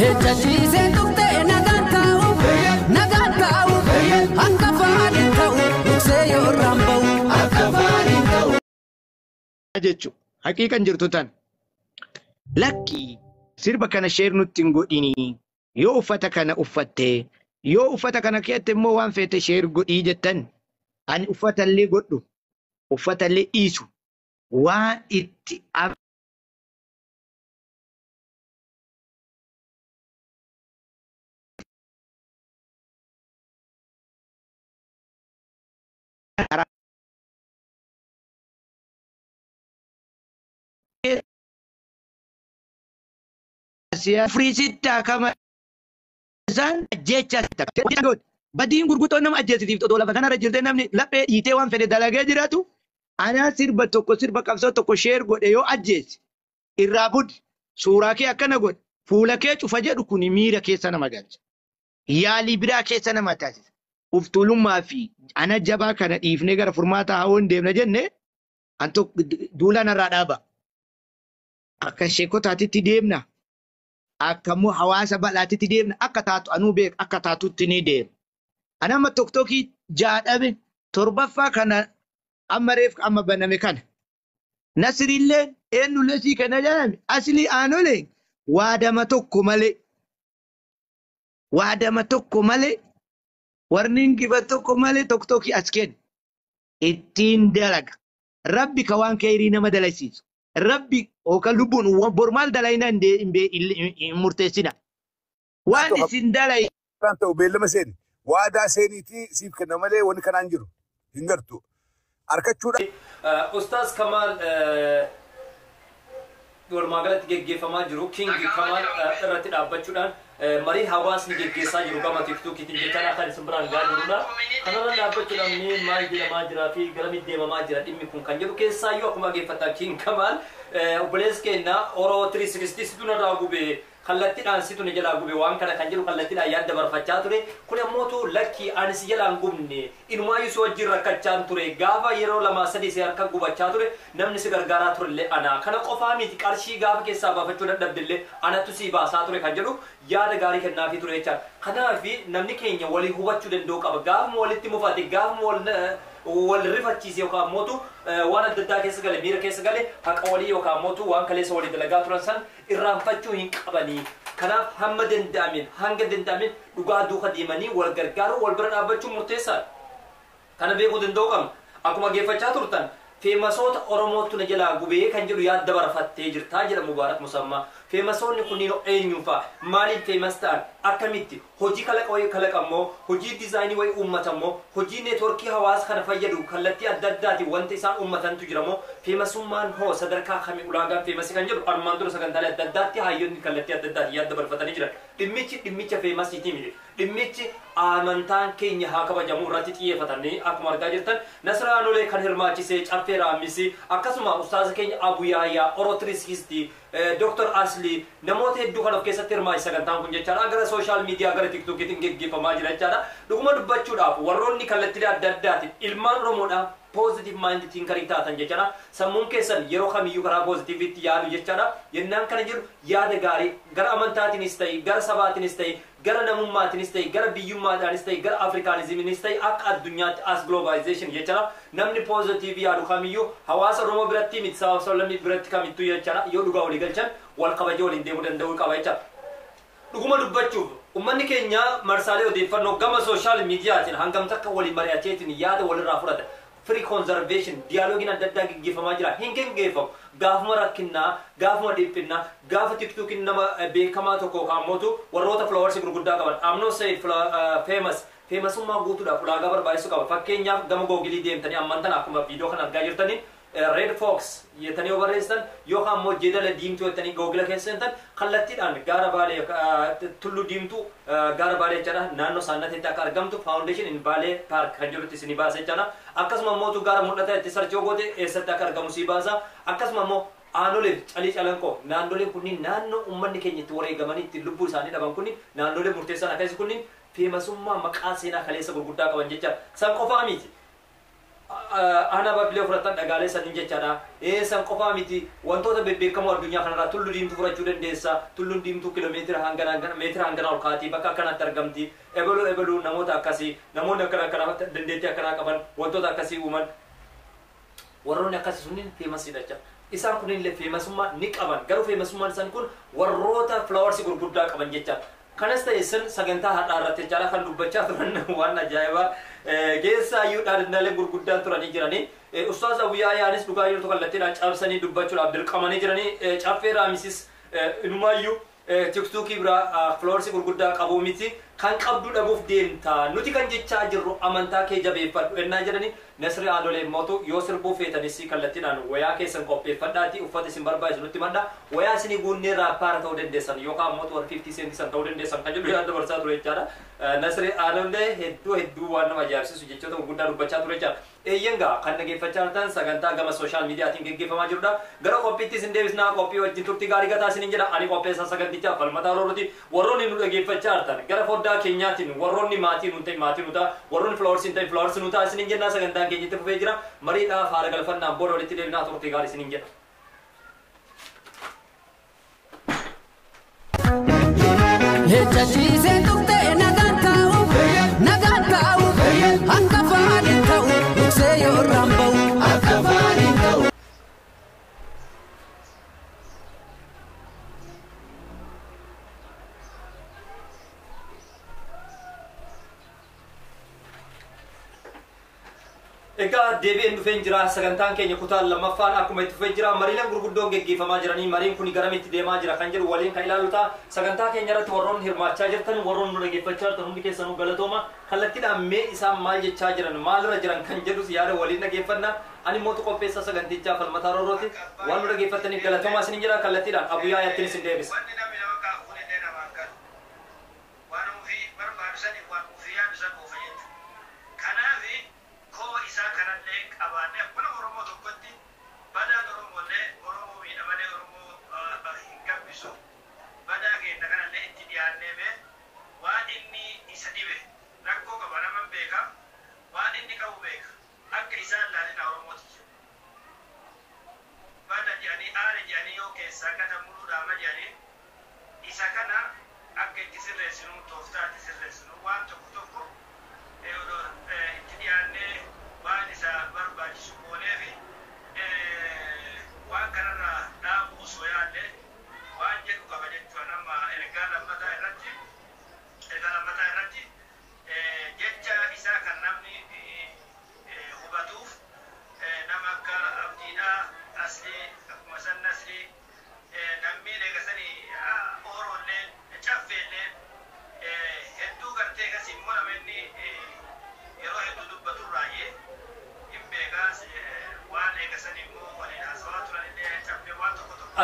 Ejjachiisee tuqtee nagaan taa'u akka faaniin ta'u duksee yoo raamba'u akka faaniin ta'u. Jechuun haqiiqan jirtu tan lakki sirba kana sheer nutti hin godhini yoo uffata kana uffatte yoo uffata kana keetti immoo waan feete sheer godhii jettan ani uffatallee godhu uffatallee dhiisu waan itti Frisitta kama san jecha badiin gurguddoo nama ajjeesitiif totoo lafa kanarra jirtee namni laphee dhiitee waan fedhe dalagee jiraatu anaa sirba tokko sirba qabsoo tokko sheer godhe yoo ajjeesi irraa budi suuraa kee akkana godhe fuula kee cufa jedhu kun miira keessa nama galcha yaalii biraa keessa nama taasisa uftulummaa fi ana jabaa kana dhiifnee gara furmaata hawoon deemna jenne anto duula narraa dhaaba akka sheekotaatitti deemna akkamoo hawaasa bal'aatitti deemna akka taatu anuu beek akka taatutti ni deemna. Anama tokkokkii jaadhame torbaffaa kana amma reef amma baname kana. Nasirillee eenyullee sii kana jedhame asilii aanolee waadama tokko malee warniin giba tokko malee tokkokkii as kenna ittiin dalaga. Rabbi ka waan kayrii nama dalaysiisu. Rabbi oka lubun bormal dalayna murtesina waan isin dalay tanto beellama seen waadaa seeniiti siif kenna malee wani kanaan jiru hin gartu arkachuudha Ustaz Kamal walumaa galatti geggeeffamaa jiru King Kamal irratti dhaabbachuudhaan marii hawaasni geggeessaa jiru gama tiktokiitiin jechaan akka isin biraan gahaa jirudha. Kanarra dhaabbachuudhaan mee maal jedhamaa jiraa fi garamitti deemamaa jira dhimmi kun kan jedhu keessaayyuu akkuma geeffataa King Kamal obboleessi keenya Oro 360 situna irraa gubee kallattiidhaan situna jalaa gubee waan kana kan jedhu kallattiidhaan yaadda barfachaa ture. Kun ammoo lakkii ani si jalaan gubne inumaayyuu si wajjin rakkachaan ture gaafa yeroo lama sadii si harka gubachaa ture namni si gargaaraa turellee ana kana qofaa miti qarshii gaafa keessaa baafachuu dadhabdellee anatu si baasaa ture kan jedhu yaada gaarii kennaafii ture jechaadha. Kanaafi namni keenya walii hubachuu danda'u qaba gaafuma walitti mufate gaafuma wal rifachiise yookaan mootu waan adda addaa keessa gale miira keessa gale haqa walii yookaan mootu waan kaleessa walii dalagaa turan san irraanfachuu hin qabanii. Kanaaf hamma danda'amin hanga danda'amin dhugaa duuka deemanii wal gargaaru wal bira dhaabbachuun murteessaadha. Kana beekuu danda'u qabna. Akkuma geeffachaa turtan feemasoota Oromootu na jalaa gubee kan jedhu yaadda barfattee jirtaa jedha Mubaarak Musammaa. Feemasoonni kunniin eenyuufaa maaliif feemas ta'an akkamitti hojii kalaqa wayii kalaqammoo hojii diizaayinii wayii uummatammoo hojii neetworkii hawaasa kana fayyadu kallattii adda addaatiin wanta isaan uummatantu jiramoo feemasummaan hoo sadarkaa kamii ulaagaan feemasi kan jedhu armaan dura sagantaalee adda addaatti hayyoonni kallattii adda addaatiin yaadda barfatanii jiran. Dhimmicha feemasiitii miti. Dhimmichi amantaan keenya haa kabajamu irratti xiyyeeffatanii akkuma argaa jirtan Nasraanolee kan hirmaachisee caffee raammisii akkasuma ustaaza keenya Abu Yahyaa Oro 360 Dr. Asli namoota hedduu kan of keessatti hirmaachise sagantaan kun jechaadha gara social media gara tiktokiitiin geggeeffamaa jira jechaadha. Dhuguma dubbachuudhaaf warroonni kallattii adda addaatiin ilmaan Oromoodhaaf positive mind thinking taatan jechaadha. Sammuun keessan yeroo kamiyyuu karaa positiviitti yaadu jechaadha. Yennaan kana jiru yaada gaarii gara amantaatiinis ta'e gara sabaatiinis ta'e gara namummaatiinis ta'e gara biyyummaadhaanis ta'e gara afrikaanizimiinis ta'e akka addunyaatti as globalization jechaadha. Namni positive yaadu kamiyyuu hawaasa Oromoo biratti miti sababa sablammii biratti kamittuu jechaadha. Yoo dhugaa walii galchan wal kabajee waliin deemuu danda'uu qaba jechaadha. Dhuguma dubbachuuf ummanni keenya marsaalee odeeffannoo gama social mediaatiin hangam takka waliin mari'ateetiin yaada walirraa fudhata. Free conservation dialoogin adda addaa geggeeffamaa jira hin geggeeffamu gaafuma rakkinnaa gaafuma dhiphinnaa gaafa tiktokin nama beekamaa tokko kaammootu warroota flowers gurguddaa qaban I'm not saying feemasummaa guutuudhaaf ulaagaa barbaachisu qaba. Fakkeenyaaf gama googilii deemtanii ammantan akkuma viidiyoo kan argaa jirtanii Red Fox yettanii yoo barreessan yookaan immoo jeedala diimtuu yettanii googila keessa seentan kallattiidhaan gaara baalee tulluu diimtuu gaara baalee jechaadha naannoo saannateetti akka argamtu foundation in baalee park kan jedhutti isinii baasa jechaadha. Akkasuma immoo gaara mul'ata itti sarchoo goote eessatti akka argamu sii baasa. Akkasuma immoo aanoleen calii calanqoo naannoleen kunniin naannoo uummanni keenya itti wareegamanii itti lubbuu isaanii dhaban kunniin naannoleen murteessan akkasii kunniin feemasummaa maqaa seenaa kaleessa gurguddaa qaban jechaadha. San qofaa miti. ana bablee furatan dhagaalee sanin jechaadha san qofaa miti wantoota bebbeekamoo addunyaa kanarraa tulluu diimtuu furachuu dandeessa tulluun diimtuu kiiloomeetira hangana ol kaatii bakka akkanatti argamti ebaluu namoota akkasii namoonni akkana dandeettii akkanaa qaban wantoota akkasii uuman warroonni akkasii sunniin feemasiidha jecha isaan kunillee feemasummaa ni qaban garuu feemasummaan isaan kun warroota flaawarsi gurguddaa qaban jechaadha kanas ta'e sagantaa hadhaa irratti jechaadha kan dubbachaa turan waan ajaa'ibaa geessa ayyuudhaan innaalee gurguddaan turanii jiranii ustaaz Abuyyaa Yaanis dhugaa jirtu kallattiidhaan cabsanii dubbachuudhaaf dirqamanii jiranii caffee raamisis inumaayyuu tiktookii biraa flaawarsi gurguddaa qabu miti kan qabdu dhabuuf deemta nuti kan jechaa jirru amantaa kee jabeeffadhu ennaa jedhanii Nasri Adolee mootu yoo sirbuu feetanis kallattiidhaan wayaa keessan qopheeffadhaati uffata isin barbaachisu nutti madda wayaa isinii guunnee raappaara ta'uu dandeessan yookaan mootu 50 centisan ta'uu dandeessan kan jedhu yaada barsaa ture jechaadha Nasri Adolee hedduu waan nama ajaa'ibsiisu jechoota gurguddaa dubbachaa ture jechaadha eeyyangaa kan dhageeffachaa jirtan sagantaa gama sooshaal miidiyaatiin geggeeffamaa jirudha gara qophiitti isin deebisnaa qophii wajjin turtii gaarii gataa isinin jedha ani qopheessaa sagantichaa falmataa rooroti warroonni nu dhageeffachaa jirtan gara foddaa keenyaatiin warroonni maatii nu ta'e maatii nu ta'a warroonni flaawarsi ta'e flaawarsi nu ta'a isinin jennaa sagantaan keenyatti fufee jira mariidhaaf haala galfannaan booda walitti deebinaa turtii gaarii isinin jedha. Ejjachiisee tuqtee nagaan taa'u hanga faaliin ta'u duksee yoo irraan ba'u akka faaliin ta'u. Egaa deebi'een dhufeen jira sagantaan keenya kutaan lammaffaan akkuma itti dhufee jira mariileen gurguddoon geggeeffamaa jiranii mariin kun garamitti deemaa jira kan jedhu waliin kan ilaalu ta'a sagantaa keenya irratti warroonni hirmaachaa jirtan warroonni nu dhageeffachaa jirtan hundi keessanuu galatooma kallattiidhaan mee isaan maal jechaa jiran maalirra jiran kan jedhus yaada waliin dhageeffannaa ani mootu qopheessaa sagantichaa falmataa roorooti waan nu dhageeffataniif galatoomaa isinin jira kallattiidhaan Abuyyaa Yaattiin isin deebisa.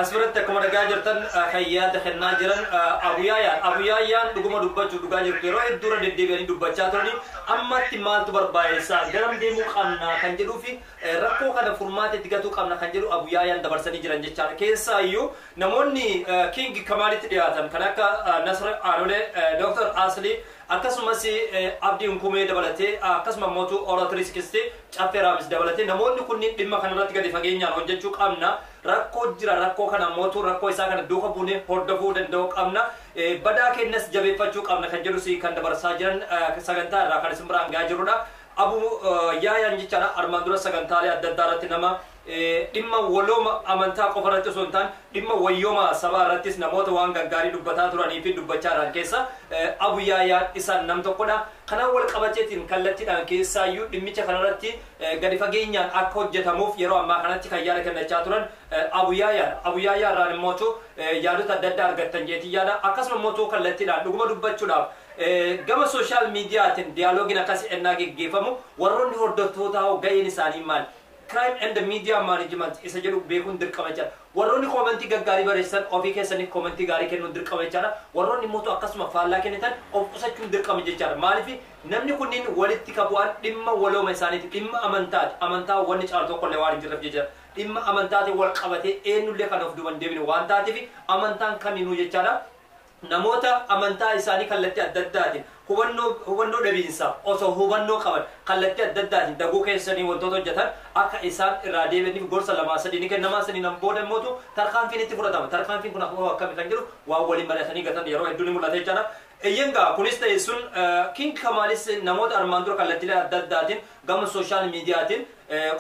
asirratti akkuma dhagaa jirtan hayyaada kennaa jiran Abuyaayaan dhuguma dubbachuu dhugaa jirtu yeroo hedduura deddeebi'anii dubbachaa turani ammatti maaltu barbaachisaa garam deemuu qabna kan jedhuu fi rakkoo kana furmaata itti gatuu qabna kan jedhu Abuyaayaan dabarsanii jiran jechaadha keessaayyuu namoonni King Kamaalitti dhiyaatan kan akka Nasr Adolee Dr. Asli akkasumas Abdii Unkumee dabalatee akkasuma mootu Oratoriis Kistee Caffee Raamis dabalatee namoonni kunniin dhimma kanarratti gadi fageenyaan hojjechuu qabna rakkoo jira rakkoo kana mootu rakkoo isaa kana duuka buunee hordofuu danda'uu qabna badaa kennas jabeeffachuu qabna kan jedhu si kan dabarsaa jiran sagantaa irraa kan isin biraan gahaa jirudha Abuyaayaan jechaadha armaan dura sagantaalee adda addaa irratti nama dhimma walooma amantaa qofa irratti osoo hin taane dhimma wayyooma sabaa irrattis namoota waan gaggaarii dubbataa turanii fi dubbachaa jiran keessa Abuyaayaan isaan nam tokkodha kanaan wal qabateetiin kallattiidhaan keessaayyuu dhimmicha kanarratti gadi fageenyaan akka hojjetamuuf yeroo ammaa kanatti kan yaada kennachaa turan Abuyaayaan irraan immootu yaadota adda addaa argattan jeetii yaada akkasuma immootu kallattiidhaan dhuguma dubbachuudhaaf gama sooshaal miidiyaatiin diyaaloogin akkasii ennaa geggeeffamu warroonni hordoftootaa ga'een isaanii maal crime and media management isa jedhu beekuun dirqama jechaadha warroonni koomentii gaggaarii barreessan ofii keessaniif koomentii gaarii kennuun dirqama jechaadha warroonni immoo akkasuma faallaa kennitan of qusachuun dirqama jechaadha maaliif namni kunniin walitti qabu'an dhimma walooma isaaniiti dhimma amantaati amantaa wanni caalu tokkollee waan hin jirreef jechaadha dhimma amantaatiin wal qabatee eenyullee kan of duuban deebine waan taateef amantaan kaninuu jechaadha namoota amantaa isaanii kallattii adda addaatiin hubannoo dhabiinsa osoo hubannoo qaban kallattii adda addaatiin daguu keessanii wantoota hojjetan akka isaan irraa deebi'aniif gorsa lamaa sadii ni kennamaa saniin booda immoo tarkaanfiin itti fudhatama. Tarkaanfiin kun akkami kan jiru waan waliin mari'atanii gatan yeroo hedduu ni mul'ata jechaadha. Eeyyangaa kunis ta'e sun King Kamalis namoota armaan dura kallattiilee adda addaatiin gama sooshaal miidiyaatiin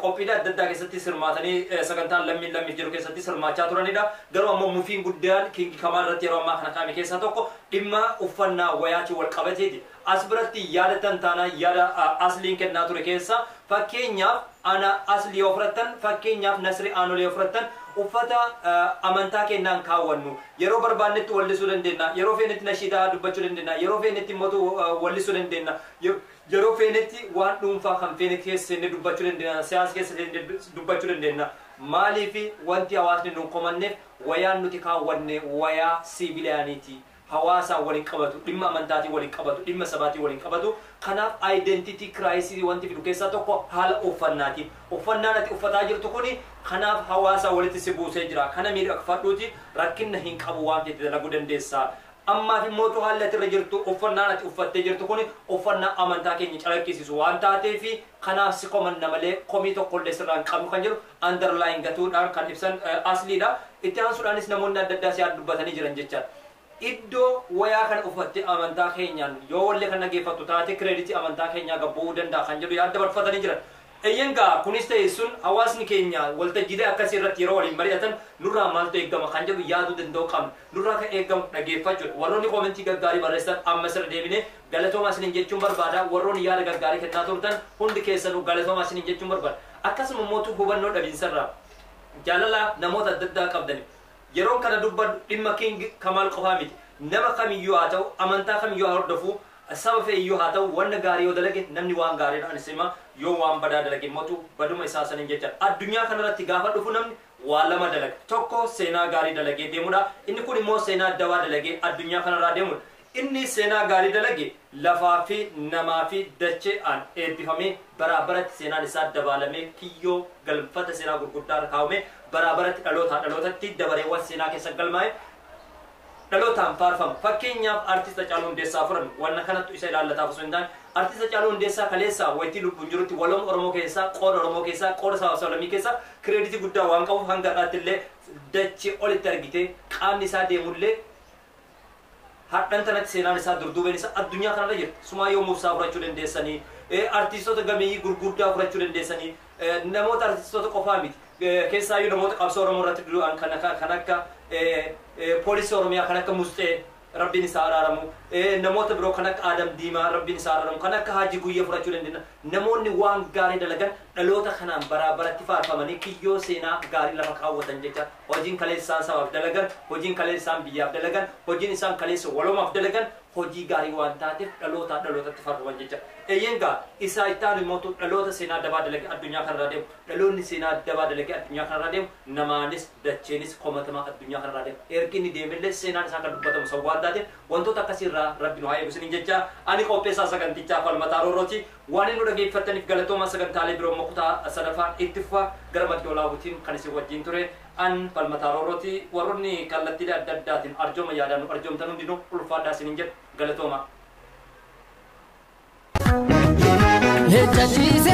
qophiilee adda addaa keessatti sirmaatanii sagantaan lammiif jiru keessatti sirmaachaa turanidha. Garuu ammoo mufiin guddaan King Kamal irratti yeroo ammaa kana kaa'ame keessaa tokko dhimma uffannaa wayaatiin wal qabateeti. As biratti yaada tantaanaa yaada asliin kennaa ture keessa fakkeenyaaf ana aslii yoo fudhattan fakkeenyaaf Nasri Aanolee yoo fudhattan uffata amantaa kennaan kaawwannu yeroo barbaannetti wallisuu dandeenya, yeroo feenetti nashiidaa dubbachuu dandeenya, yeroo feenetti immoo wallisuu dandeenya, yeroo feenetti waan dhuunfaa kan feene keessa dubbachuu dandeenya, siyaasa keessa dubbachuu dandeenya. Maaliif wanti hawaasni nuun komanneef wayaan nuti kaawwanne wayaa sibiiliyaaniiti. Hawaasa waliin qabatu, dhimma amantaatii waliin qabatu, dhimma sabaatii waliin qabatu. Kanaaf identity crisis wanti fidu keessaa tokko haala uffannaati. Uffannaan ati uffataa jirtu kuni kanaaf hawaasa walitti si buusee jira. Kana miidhagfadhuuti rakkinna hin qabu waan jettee dalaguu dandeessa. Ammaaf immoo haalli ati irra jirtu uffannaan ati uffattee jirtu kuni uffannaa amantaa keenya calaqqisiisu waan taateefi kanaaf si komanna malee komii tokkollee sirraan qabu kan jiru underline gatuudhaan kan ibsan asliidha. Itti aansuudhaanis namoonni adda addaa si'aad dubbatanii jiran jechaadha. Iddoo wayaa kan uffatte amantaa keenyaan yoo wallee kan dhageeffattu taate kireeditii amantaa keenyaa gabbuu danda'a kan jedhu yaadda barfatanii jiran. Eeyyangaa kunis ta'e sun hawaasni keenya waltajjiilee akkasii irratti yeroo waliin mari'atan nurraa maaltu eegama kan jedhu yaaduu danda'u qabna. Nurraa kan eegamu dhageeffachuudha. Warroonni koomentii gaggaarii barreessan amma sirra deebinee galatoomaa isiniin jechuun barbaada. Warroonni yaada gaggaarii kennaa turtan hundi keessanuu galatoomaa isiniin jechuun barbaada. Akkasuma mootu hubannoo dhabiinsarraa jaalala namoota adda addaa qabdaniif. Yeroon kana dubbadhu dhimma King Kamal qofaa miti. Nama kamiyyuu haa ta'u, amantaa kamiyyuu haa hordofu, saba fe'iyyuu haa ta'u, wanna gaarii yoo dalage namni waan gaariidha anis hima yoo waan badaa dalage mootu baduma isaa saniin jecha. Addunyaa kanarratti gaafa dhufu namni waa lama dalaga. Tokko seenaa gaarii dalagee deemudha. Inni kun immoo seenaa dawaa dalagee addunyaa kanarraa deemudha. Inni seenaa gaarii dalage lafaa fi namaa fi dachee aan eebbifamee baraabaratti seenaan isaa dabalamee kiyyoo galfata seenaa gurguddaa irra kaawwamee baraabaratti dhalootatti dabareewwan seenaa keessa galmaa'e dhalootaan faarfamu. Fakkeenyaaf artist Hacaaluu Hundeessaa furan wanna kanattu isa ilaallataaf osoo hin taane artist Hacaaluu Hundeessaa kaleessaa wayitii lubbuun jirutti waloom Oromoo keessaa qooda Oromoo keessaa qooda Saawasalamii keessaa kireeditii guddaa waan qabuuf hanga har'aatti illee dachee olitti argite qaamni isaa deemullee hadhan tanatti seenaan isaa durduubeen isaa addunyaa kanarra jira. Sumaayyoo Muusaa fudhachuu dandeessanii, artistoota gameeyyii gurguddaa fudhachuu dandeessanii, namoota artistoota qofaa miti. Keessaayyuu namoota qabsoo Oromoo irratti du'an kan akka poolisii Oromiyaa kan akka Musxee rabbiin isaa araaramu, namoota biroo kan akka Adam Diimaa rabbiin isaa araaramu, kan akka Haji Guyyee fudhachuu dandeenya. Namoonni waan gaarii dalagan dhaloota kanaan baraabaratti faarfamanii kiyyoo seenaa gaarii lafa kaawwatan jecha hojiin kaleessaan sabaaf dalagan, hojiin kaleessaan biyyaaf dalagan, hojiin isaan kaleessa waloomaaf dalagan hojii gaarii waan taateef dhalootatti faarfaman jecha. Eeyyangaa isaa ittaan immoo dhaloota seenaa dabaa dalage addunyaa kanarraa deemu. Dhaloonni seenaa dabaa dalage addunyaa kanarraa deemu namaanis dacheenis komatamaa addunyaa kanarraa deemu. Ergi inni deemillee seenaan isaa kan dubbatamu san waan taateef wantoota akkasiirraa rabbi nu haa eegusin jecha. Ani qopheessaa sagantichaa Falmataa Roorrooti. Waan inni nu dhageeffattaniif galatoomaa sagantaalee biroo mokutaa sadaffaan itti fufaa gara Maddoo Laabuutiin kan isin wajjin ture. An Falmataa Roorrooti. Warroonni kallattiilee adda addaatiin arjooma yaadaan nu arjoomtan hundinuu ulfaadhaa isiniin jedhu galatoomaa. Hejjachiise